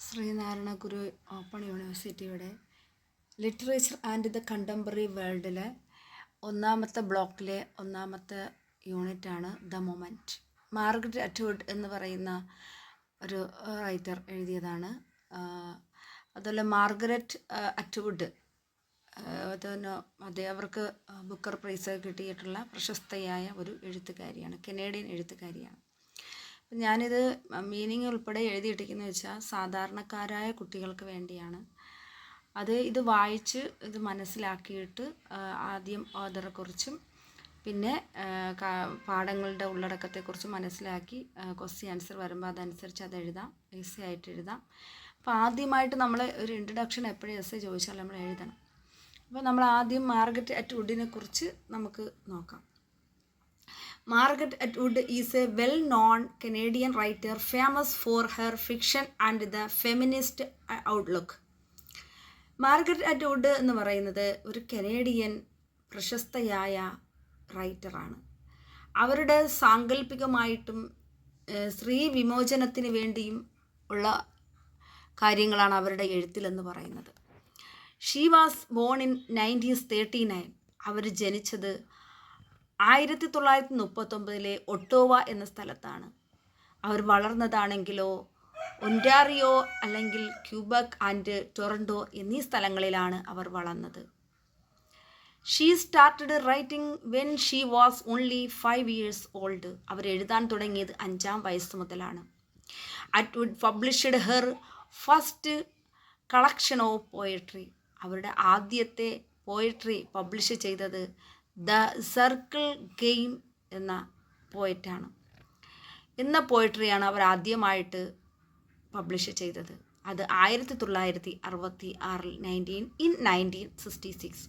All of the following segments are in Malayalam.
ശ്രീനാരായണ ഗുരു ഓപ്പൺ യൂണിവേഴ്സിറ്റിയുടെ ലിറ്ററേച്ചർ ആൻഡ് ദ കണ്ടംപററി വേൾഡിലെ ഒന്നാമത്തെ ബ്ലോക്കിലെ ഒന്നാമത്തെ യൂണിറ്റാണ് ദ മൊമെൻറ്റ്. മാർഗരറ്റ് അറ്റ്വുഡ് എന്ന് പറയുന്ന ഒരു റൈറ്റർ എഴുതിയതാണ്. അതുപോലെ മാർഗരറ്റ് അറ്റ്വുഡ് അവർക്ക് ബുക്കർ പ്രൈസ് കിട്ടിയിട്ടുള്ള പ്രശസ്തയായ ഒരു എഴുത്തുകാരിയാണ്, കനേഡിയൻ എഴുത്തുകാരിയാണ്. ഞാനിത് മീനിങ് ഉൾപ്പെടെ എഴുതിയിട്ടിരിക്കുന്നത് വെച്ചാൽ സാധാരണക്കാരായ കുട്ടികൾക്ക് വേണ്ടിയാണ്. ഇത് വായിച്ച് ഇത് മനസ്സിലാക്കിയിട്ട് ആദ്യം ഓഥറെക്കുറിച്ചും പിന്നെ പാഠങ്ങളുടെ ഉള്ളടക്കത്തെക്കുറിച്ചും മനസ്സിലാക്കി ക്വസ്റ്റ്യൻ ആൻസർ വരുമ്പോൾ അതനുസരിച്ച് അത് എഴുതാം, എസ്സേ ആയിട്ട് എഴുതാം. അപ്പോൾ ആദ്യമായിട്ട് നമ്മൾ ഒരു ഇൻട്രഡക്ഷൻ എപ്പോഴും എസ്സേ ചോദിച്ചാൽ നമ്മൾ എഴുതണം. അപ്പോൾ നമ്മൾ ആദ്യം മാർഗരറ്റ് അറ്റ്വുഡിനെ കുറിച്ച് നമുക്ക് നോക്കാം. Margaret Atwood is a well-known Canadian writer famous for her fiction and the feminist outlook. Margaret Atwood എന്ന് പറയുന്നത് ഒരു കനേഡിയൻ പ്രശസ്തയായ റൈറ്ററാണ്. അവരുടെ സാങ്കല്പികമായിട്ടും സ്ത്രീ വിമോചനത്തിന് വേണ്ടിയും ഉള്ള കാര്യങ്ങളാണ് അവരുടെ എഴുത്തിലെന്ന് പറയുന്നത്. She was born in 1939. അവർ ജനിച്ചത് 1939 ഒട്ടോവ എന്ന സ്ഥലത്താണ്. അവർ വളർന്നതാണെങ്കിലോ ഒൻറ്റാറിയോ അല്ലെങ്കിൽ ക്യൂബക് ആൻഡ് ടൊറൻറ്റോ എന്നീ സ്ഥലങ്ങളിലാണ് അവർ വളർന്നത്. She started writing when she was only 5 years old. അവർ എഴുതാൻ തുടങ്ങിയത് 5-ാം വയസ്സ് മുതലാണ്. Atwood published her first collection of poetry. അവരുടെ ആദ്യത്തെ പോയട്രി പബ്ലിഷ് ചെയ്തത് ദ സർക്കിൾ ഗെയിം എന്ന പോയറ്റാണ്. എന്ന പോയട്രിയാണ് അവർ ആദ്യമായിട്ട് പബ്ലിഷ് ചെയ്തത്. അത് 1966 1966.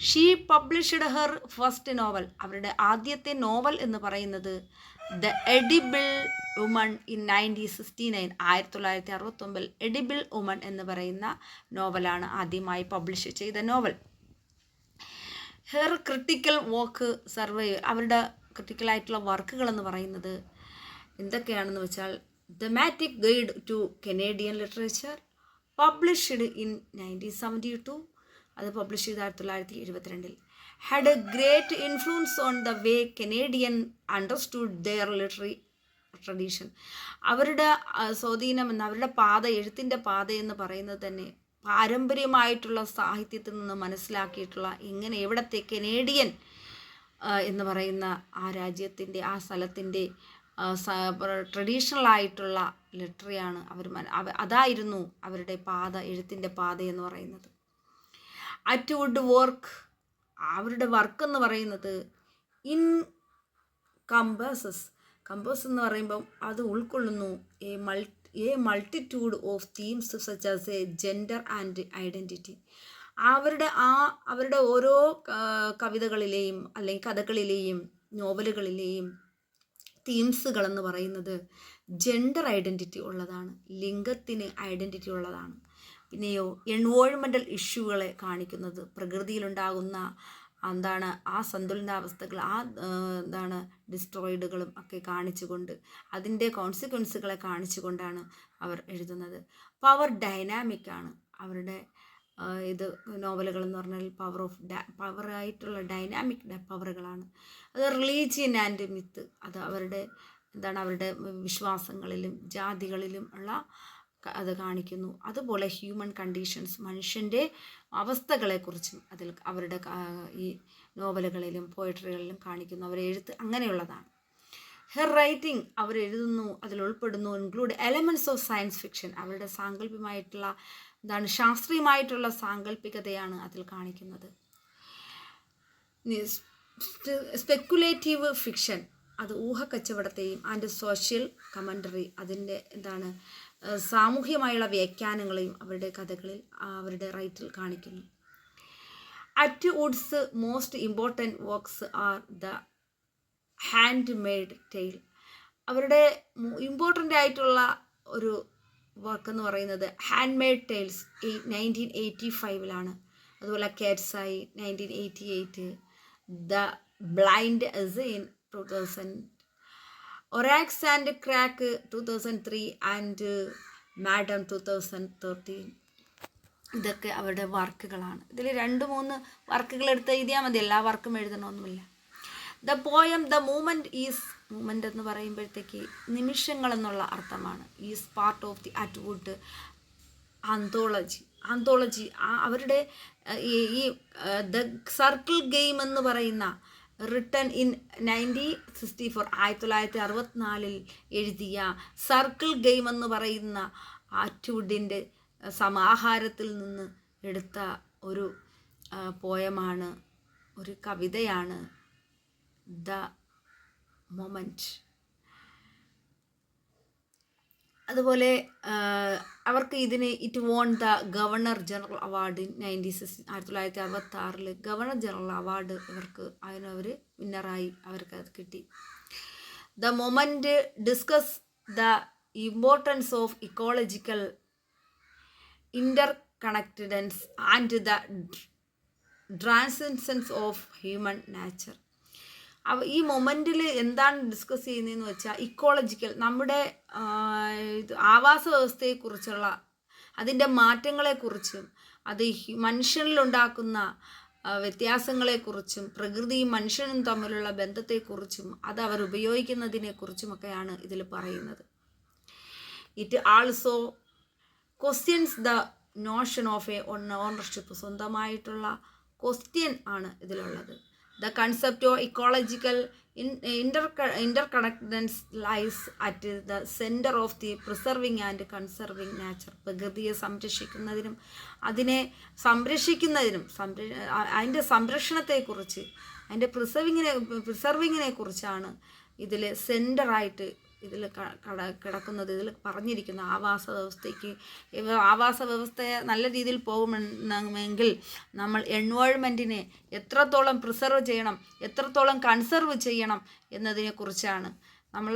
She published her first novel. അവരുടെ ആദ്യത്തെ നോവൽ എന്ന് പറയുന്നത് the edible woman in 1969. 1969 edible woman എന്ന് പറയുന്ന നോവലാണ് ആദ്യമായി പബ്ലിഷ് ചെയ്ത novel. Her critical work survive. അവരുടെ ക്രിട്ടിക്കലായിട്ടുള്ള വർക്കുകൾ എന്ന് പറയുന്നത് എന്തൊക്കെയാണെന്ന് വെച്ചാൽ thematic guide to Canadian literature published in 1972. അത് പബ്ലിഷ് ചെയ്ത 1972. Had a great influence on the way Canadian understood their literary tradition. അവരുടെ സ്വാധീനം എന്ന് അവരുടെ പാത, എഴുത്തിൻ്റെ പാത എന്ന് പറയുന്നത് തന്നെ പാരമ്പര്യമായിട്ടുള്ള സാഹിത്യത്തിൽ നിന്ന് മനസ്സിലാക്കിയിട്ടുള്ള എവിടത്തെ കനേഡിയൻ എന്ന് പറയുന്ന ആ രാജ്യത്തിൻ്റെ ആ സ്ഥലത്തിൻ്റെ ട്രഡീഷണൽ ആയിട്ടുള്ള ലിറ്റററിയാണ് അതായിരുന്നു അവരുടെ പാത, എഴുത്തിൻ്റെ പാത എന്ന് പറയുന്നത്. Atwood work. അവരുടെ വർക്ക് എന്ന് പറയുന്നത് ഇൻ കമ്പേഴ്സസ് എന്ന് പറയുമ്പം അത് ഉൾക്കൊള്ളുന്നു A multitude of themes such as A gender and identity. അവരുടെ ഓരോ കവിതകളിലെയും അല്ലെങ്കിൽ കഥകളിലെയും നോവലുകളിലെയും തീംസുകളെന്ന് പറയുന്നത് ജെൻഡർ ഐഡൻറ്റിറ്റി ഉള്ളതാണ്, ലിംഗത്തിന് ഐഡൻറ്റിറ്റി ഉള്ളതാണ്. പിന്നെയോ എൻവോൾമെൻ്റൽ ഇഷ്യൂകളെ കാണിക്കുന്നത്, പ്രകൃതിയിലുണ്ടാകുന്ന ആ സന്തുലനാവസ്ഥകൾ, ഡിസ്ട്രോയിഡുകളും ഒക്കെ കാണിച്ചുകൊണ്ട് അതിൻ്റെ കോൺസിക്വൻസുകളെ കാണിച്ചുകൊണ്ടാണ് അവർ എഴുതുന്നത്. പവർ ഡൈനാമിക്കാണ് അവരുടെ നോവലുകൾ എന്ന് പറഞ്ഞാൽ പവറായിട്ടുള്ള ഡൈനാമിക് പവറുകളാണ്. അത് റിലീജിയൻ ആൻഡ് മിത്ത്. അത് അവരുടെ വിശ്വാസങ്ങളിലും ജാതികളിലും ഉള്ള അത് കാണിക്കുന്നു. അതുപോലെ ഹ്യൂമൻ കണ്ടീഷൻസ്, മനുഷ്യൻ്റെ അവസ്ഥകളെക്കുറിച്ചും അതിൽ അവരുടെ ഈ നോവലുകളിലും പോയട്രികളിലും കാണിക്കുന്നു. അവരെ എഴുത്ത് അങ്ങനെയുള്ളതാണ്. ഹെർ റൈറ്റിംഗ് അവരെഴുതുന്നു, അതിൽ ഉൾപ്പെടുന്നു include elements of science fiction. അവരുടെ സാങ്കല്പികമായിട്ടുള്ള ശാസ്ത്രീയമായിട്ടുള്ള സാങ്കല്പികതയാണ് അതിൽ കാണിക്കുന്നത്. സ്പെക്കുലേറ്റീവ് ഫിക്ഷൻ, അത് ഊഹക്കച്ചവടത്തെയും ആൻഡ് സോഷ്യൽ കമൻ്ററി, അതിൻ്റെ സാമൂഹ്യമായുള്ള വ്യാഖ്യാനങ്ങളെയും അവരുടെ കഥകളിൽ അവരുടെ റൈറ്റിൽ കാണിക്കുന്നു. Atwood's most important works are the handmaid tale. അവരുടെ ഇമ്പോർട്ടൻ്റ് ആയിട്ടുള്ള ഒരു വർക്ക് എന്ന് പറയുന്നത് ഹാൻഡ് മെയ്ഡ് ടെയിൽസ് 1985. അതുപോലെ cat's eye 1988, the blind assassin 2000, Oryx and Crake 2003 and madam 2013. ഇതൊക്കെ അവരുടെ വർക്കുകളാണ്. ഇതിൽ 2-3 വർക്കുകൾ എടുത്ത് എഴുതിയാൽ മതി, എല്ലാ വർക്കും എഴുതണമെന്നില്ല. The poem the moment is, moment എന്ന് പറയുമ്പോഴത്തേക്ക് നിമിഷങ്ങൾ എന്നുള്ള അർത്ഥമാണ്. Is part of the Atwood anthology അവരുടെ ഈ ദ സർക്കിൾ ഗെയിം എന്ന് പറയുന്ന റിട്ടൺ ഇൻ 1964, 1964 എഴുതിയ സർക്കിൾ ഗെയിം എന്ന് പറയുന്ന അറ്റ്വുഡിൻ്റെ സമാഹാരത്തിൽ നിന്ന് എടുത്ത ഒരു പോയമാണ്, ഒരു കവിതയാണ് ദ മൊമെൻറ്റ്. അതുപോലെ അവർക്ക് ഇതിന് it won the governor general award in 1966 governor general award ഇവർക്ക് അതിനവർ വിന്നറായി, അവർക്ക് അത് കിട്ടി. The moment discuss the importance of ecological interconnectedness and the transcendence of human nature. ഈ മൊമെൻറ്റിൽ എന്താണ് ഡിസ്കസ് ചെയ്യുന്നതെന്ന് വെച്ചാൽ ഇക്കോളജിക്കൽ, നമ്മുടെ ആവാസ വ്യവസ്ഥയെക്കുറിച്ചുള്ള അതിൻ്റെ മാറ്റങ്ങളെക്കുറിച്ചും അത് മനുഷ്യനിലുണ്ടാക്കുന്ന വ്യത്യാസങ്ങളെക്കുറിച്ചും പ്രകൃതിയും മനുഷ്യനും തമ്മിലുള്ള ബന്ധത്തെക്കുറിച്ചും അത് അവർ ഉപയോഗിക്കുന്നതിനെക്കുറിച്ചുമൊക്കെയാണ് ഇതിൽ പറയുന്നത്. It also questions the notion of a ownership, സ്വന്തമായിട്ടുള്ള ക്വസ്റ്റ്യൻ ആണ് ഇതിലുള്ളത്. The concept of ecological interconnectedness lies at the centre of the preserving and conserving nature. പ്രകൃതിയെ സംരക്ഷിക്കുന്നതിനും അതിനെ സംരക്ഷിക്കുന്നതിനും അതിൻ്റെ സംരക്ഷണത്തെക്കുറിച്ച്, അതിൻ്റെ പ്രിസർവിങ്ങിനെ കുറിച്ചാണ് ഇതിൽ സെൻറ്ററായിട്ട് ഇതിൽ കിടക്കുന്നത്. ഇതിൽ പറഞ്ഞിരിക്കുന്ന ആവാസ വ്യവസ്ഥയെ നല്ല രീതിയിൽ പോകുമെങ്കിൽ നമ്മൾ എൻവയോൺമെൻറ്റിനെ എത്രത്തോളം പ്രിസർവ് ചെയ്യണം, എത്രത്തോളം കൺസർവ് ചെയ്യണം എന്നതിനെക്കുറിച്ചാണ്. നമ്മൾ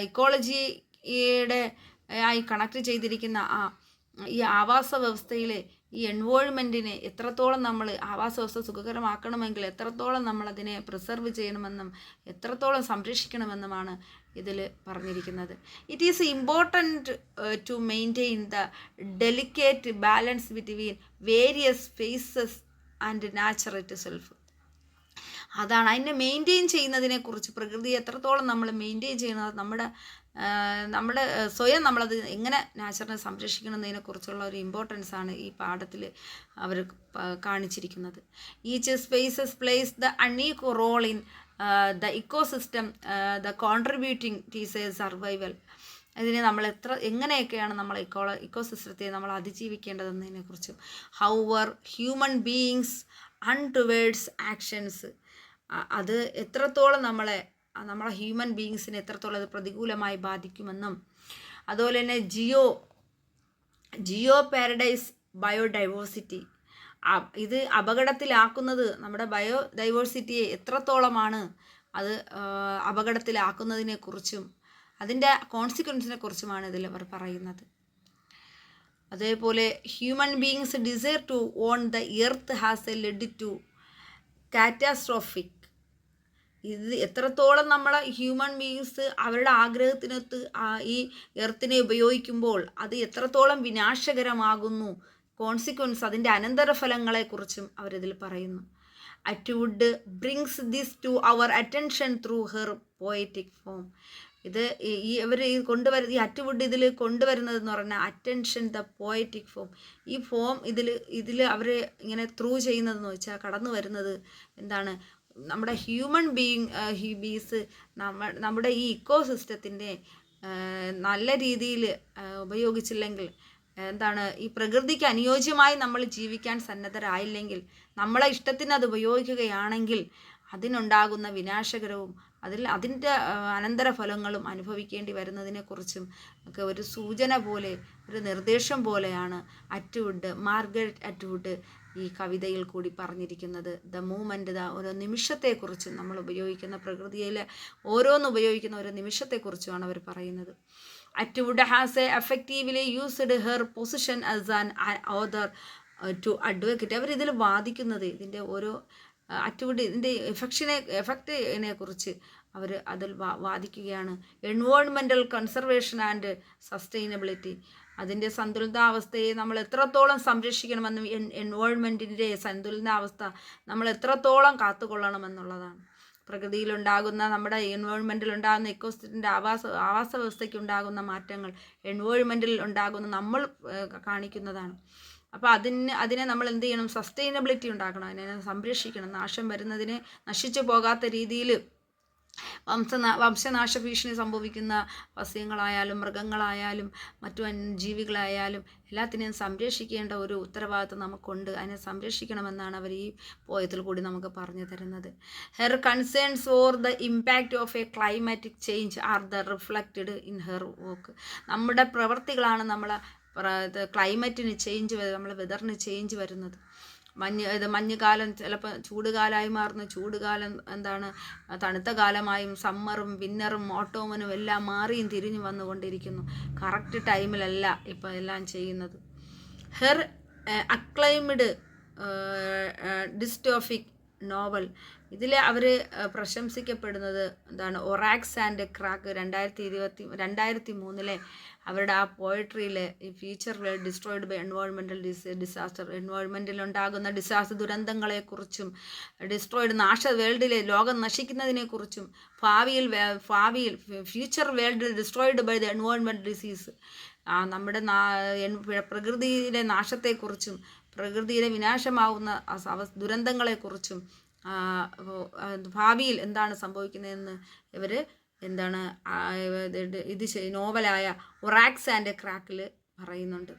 ഇക്കോളജിയുടെ ആയി കണക്ട് ചെയ്തിരിക്കുന്ന ഈ ആവാസ വ്യവസ്ഥയിലെ ഈ എൻവയോൺമെൻറ്റിനെ എത്രത്തോളം നമ്മൾ ആവാസ വ്യവസ്ഥ സുഖകരമാക്കണമെങ്കിൽ എത്രത്തോളം നമ്മളതിനെ പ്രിസർവ് ചെയ്യണമെന്നും എത്രത്തോളം സംരക്ഷിക്കണമെന്നുമാണ് ഇതിൽ പറഞ്ഞിരിക്കുന്നത്. It is important to maintain the delicate balance between various faces and nature itself. അതാണ് അതിനെ മെയിൻറ്റെയിൻ ചെയ്യുന്നതിനെക്കുറിച്ച്, പ്രകൃതി എത്രത്തോളം നമ്മൾ മെയിൻറ്റെയിൻ ചെയ്യുന്നത്, നമ്മുടെ സ്വയം നമ്മളത് എങ്ങനെ നാച്ചറിനെ സംരക്ഷിക്കണമെന്നതിനെക്കുറിച്ചുള്ള ഒരു ഇമ്പോർട്ടൻസ് ആണ് ഈ പാഠത്തിൽ അവർ കാണിച്ചിരിക്കുന്നത്. Each species plays the unequal role in the ecosystem the contributing to a survival. ഇതിനെ നമ്മൾ എങ്ങനെയൊക്കെയാണ് നമ്മൾ ഇക്കോസിസ്റ്റത്തെ നമ്മൾ അതിജീവിക്കേണ്ടതെന്നതിനെക്കുറിച്ചും. However human beings untoward actions, അത് എത്രത്തോളം നമ്മളെ ഹ്യൂമൻ ബീയിങ്സിനെ എത്രത്തോളം അത് പ്രതികൂലമായി ബാധിക്കുമെന്നും, അതുപോലെ തന്നെ ജിയോ പാരഡൈസ് ബയോഡൈവേഴ്സിറ്റി, ഇത് അപകടത്തിലാക്കുന്നത് നമ്മുടെ ബയോഡൈവേഴ്സിറ്റിയെ എത്രത്തോളമാണ് അത് അപകടത്തിലാക്കുന്നതിനെക്കുറിച്ചും അതിൻ്റെ കോൺസിക്വൻസിനെ കുറിച്ചുമാണ് ഇതിൽ അവർ പറയുന്നത്. അതേപോലെ human beings desire to own the earth has a led to catastrophic. ഇത് എത്രത്തോളം നമ്മളെ ഹ്യൂമൻ ബീയിങ്സ് അവരുടെ ആഗ്രഹത്തിനൊത്ത് ഈ എർത്തിനെ ഉപയോഗിക്കുമ്പോൾ അത് എത്രത്തോളം വിനാശകരമാകുന്നു, കോൺസിക്വൻസ് അതിൻ്റെ അനന്തരഫലങ്ങളെക്കുറിച്ചും അവരിതിൽ പറയുന്നു. Atwood brings this to our attention through her poetic form. ഇത് ഇവർ ഈ അറ്റ്വുഡ് ഇതിൽ കൊണ്ടുവരുന്നതെന്ന് പറഞ്ഞാൽ അറ്റൻഷൻ ദ പോയറ്റിക് ഫോം. ഈ ഫോം ഇതിൽ അവർ ഇങ്ങനെ ത്രൂ ചെയ്യുന്നതെന്ന് വെച്ചാൽ കടന്നു വരുന്നത് എന്താണ്, നമ്മുടെ ഹ്യൂമൻ ബീങ്സ് നമ്മുടെ ഈ ഇക്കോസിസ്റ്റത്തിൻ്റെ നല്ല രീതിയിൽ ഉപയോഗിച്ചില്ലെങ്കിൽ, എന്താണ്, ഈ പ്രകൃതിക്ക് അനുയോജ്യമായി നമ്മൾ ജീവിക്കാൻ സന്നദ്ധരായില്ലെങ്കിൽ, നമ്മളെ ഇഷ്ടത്തിന് അത് ഉപയോഗിക്കുകയാണെങ്കിൽ അതിനുണ്ടാകുന്ന വിനാശകരവും അതിൻ്റെ അനന്തരഫലങ്ങളും അനുഭവിക്കേണ്ടി വരുന്നതിനെക്കുറിച്ചും ഒക്കെ ഒരു സൂചന പോലെ, ഒരു നിർദ്ദേശം പോലെയാണ് മാർഗരറ്റ് അറ്റ്വുഡ് ഈ കവിതയിൽ കൂടി പറഞ്ഞിരിക്കുന്നത്. ദ മൂമെൻറ്റ്, ഓരോ നിമിഷത്തെക്കുറിച്ചും നമ്മൾ ഉപയോഗിക്കുന്ന പ്രകൃതിയിലെ ഉപയോഗിക്കുന്ന ഓരോ നിമിഷത്തെക്കുറിച്ചുമാണ് അവർ പറയുന്നത്. Atwood has effectively used her position as an author to advocate. അവരിതിൽ വാദിക്കുന്നത് ഇതിൻ്റെ ഓരോ അറ്റ്വുഡ് ഇതിൻ്റെ എഫക്റ്റിനെ കുറിച്ച് അവർ അതിൽ വാദിക്കുകയാണ്. എൻവയോൺമെൻറ്റൽ കൺസർവേഷൻ ആൻഡ് സസ്റ്റൈനബിലിറ്റി, അതിൻ്റെ സന്തുലിതാവസ്ഥയെ നമ്മൾ എത്രത്തോളം സംരക്ഷിക്കണമെന്നും എൻവയോൺമെൻറ്റിൻ്റെ സന്തുലിതാവസ്ഥ നമ്മൾ എത്രത്തോളം കാത്തുകൊള്ളണമെന്നുള്ളതാണ്. പ്രകൃതിയിലുണ്ടാകുന്ന നമ്മുടെ എൻവയോൺമെൻറ്റിലുണ്ടാകുന്ന ഇക്കോസിസ്റ്റത്തിൻ്റെ ആവാസ വ്യവസ്ഥയ്ക്ക് ഉണ്ടാകുന്ന മാറ്റങ്ങൾ എൻവയോൺമെൻറ്റിൽ ഉണ്ടാകുന്ന നമ്മൾ കാണിക്കുന്നതാണ്. അപ്പോൾ അതിനെ നമ്മൾ എന്ത് ചെയ്യണം? സസ്റ്റൈനബിലിറ്റി ഉണ്ടാക്കണം, അതിനെ സംരക്ഷിക്കണം. നാശം വരുന്നതിനെ നശിച്ചു പോകാത്ത രീതിയിൽ വംശനാശ ഭീഷണി സംഭവിക്കുന്ന സസ്യങ്ങളായാലും മൃഗങ്ങളായാലും മറ്റു ജീവികളായാലും എല്ലാത്തിനെയും സംരക്ഷിക്കേണ്ട ഒരു ഉത്തരവാദിത്വം നമുക്കുണ്ട്. അതിനെ സംരക്ഷിക്കണമെന്നാണ് അവർ ഈ പോയത്തിൽ കൂടി നമുക്ക് പറഞ്ഞു തരുന്നത്. Her concerns for the impact of A climatic change are the reflected in her work. നമ്മുടെ പ്രവൃത്തികളാണ് നമ്മളെ ക്ലൈമറ്റിന് ചേഞ്ച്, നമ്മളെ വെതറിന് ചേഞ്ച് വരുന്നത്. മഞ്ഞുകാലം ചിലപ്പോൾ ചൂടുകാലമായി മാറുന്ന ചൂടുകാലം എന്താണ് തണുത്ത കാലമായും സമ്മറും വിന്നറും ഓട്ടോമനും എല്ലാം മാറിയും തിരിഞ്ഞു വന്നുകൊണ്ടിരിക്കുന്നു. കറക്റ്റ് ടൈമിലല്ല ഇപ്പോൾ എല്ലാം ചെയ്യുന്നത്. ഹെർ അക്ലൈംഡ് ഡിസ്റ്റോഫിക് നോവൽ, ഇതിൽ അവർ പ്രശംസിക്കപ്പെടുന്നത് എന്താണ്? ഒറാക്സ് ആൻഡ് ക്രാക്ക് 2003 അവരുടെ ആ പോയട്രിയിൽ ഈ future destroyed by environmental disaster, എൻവയോൺമെൻറ്റിലുണ്ടാകുന്ന ഡിസാസ്റ്റർ ദുരന്തങ്ങളെക്കുറിച്ചും വേൾഡിലെ ലോകം നശിക്കുന്നതിനെക്കുറിച്ചും ഭാവിയിൽ future world destroyed by the environmental disease, നമ്മുടെ പ്രകൃതിയിലെ നാശത്തെക്കുറിച്ചും പ്രകൃതിയിലെ വിനാശമാവുന്ന ദുരന്തങ്ങളെക്കുറിച്ചും ഭാവിയിൽ എന്താണ് സംഭവിക്കുന്നതെന്ന് ഇവർ എന്താണ് നോവലായ ഒറാക്സ് ആൻഡ് ക്രാക്കിൽ പറയുന്നുണ്ട്.